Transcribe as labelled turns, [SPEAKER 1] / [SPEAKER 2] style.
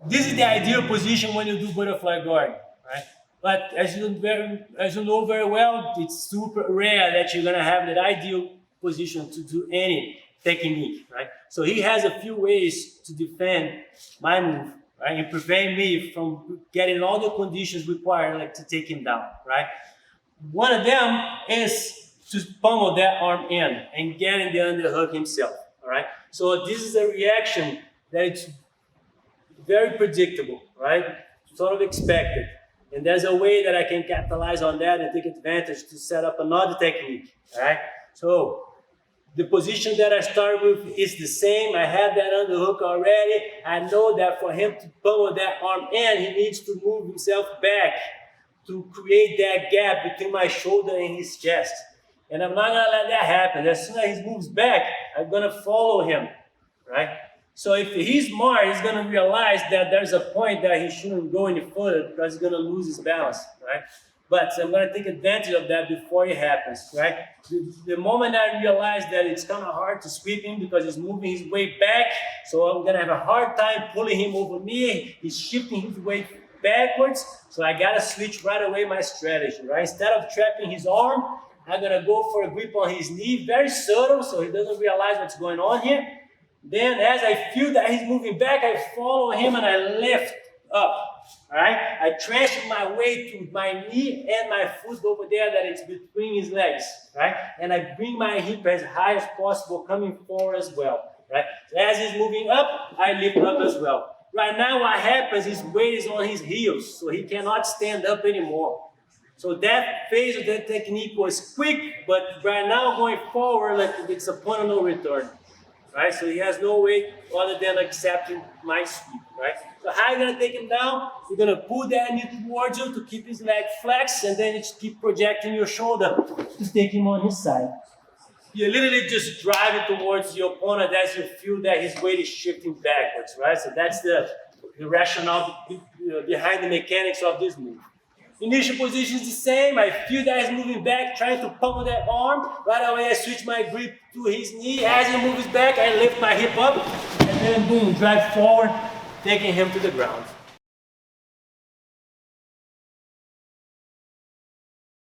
[SPEAKER 1] This is the ideal position when you do butterfly guard, right? But as you know very well, it's super rare that you're gonna have that ideal position to do any technique, right? So he has a few ways to defend my move, right, and prevent me from getting all the conditions required, like to take him down, right? One of them is to pummel that arm in and get in the underhook himself, all right? So this is a reaction that it's very predictable, right? Sort of expected. And there's a way that I can capitalize on that and take advantage to set up another technique, all right? So the position that I start with is the same. I have that underhook already. I know that for him to pummel that arm in, he needs to move himself back to create that gap between my shoulder and his chest. And I'm not gonna let that happen. As soon as he moves back, I'm gonna follow him, right? So if he's smart, he's gonna realize that there's a point that he shouldn't go any further because he's gonna lose his balance, right? But I'm gonna take advantage of that before it happens, right? The moment I realize that it's kind of hard to sweep him because he's moving his weight back, so I'm gonna have a hard time pulling him over me. He's shifting his weight backwards, so I gotta switch right away my strategy, right? Instead of trapping his arm, I'm gonna go for a grip on his knee, very subtle, so he doesn't realize what's going on here. Then as I feel that he's moving back, I follow him and I lift up, all right? I transfer my weight to my knee and my foot over there that it's between his legs, right? And I bring my hip as high as possible, coming forward as well, right? So as he's moving up, I lift up as well. Right now what happens, his weight is on his heels, so he cannot stand up anymore. So that phase of that technique was quick, but right now going forward, like it's a point of no return. Right? So he has no way other than accepting my sweep, right? So how are you gonna take him down? You're gonna pull that knee towards you to keep his leg flexed, and then you just keep projecting your shoulder to take him on his side. You literally just drive it towards your opponent as you feel that his weight is shifting backwards, right? So that's the rationale behind the mechanics of this move. Initial position is the same. I feel that he's moving back, trying to pummel that arm. Right away, I switch my grip to his knee. As he moves back, I lift my hip up, and then boom, drive forward, taking him to the ground.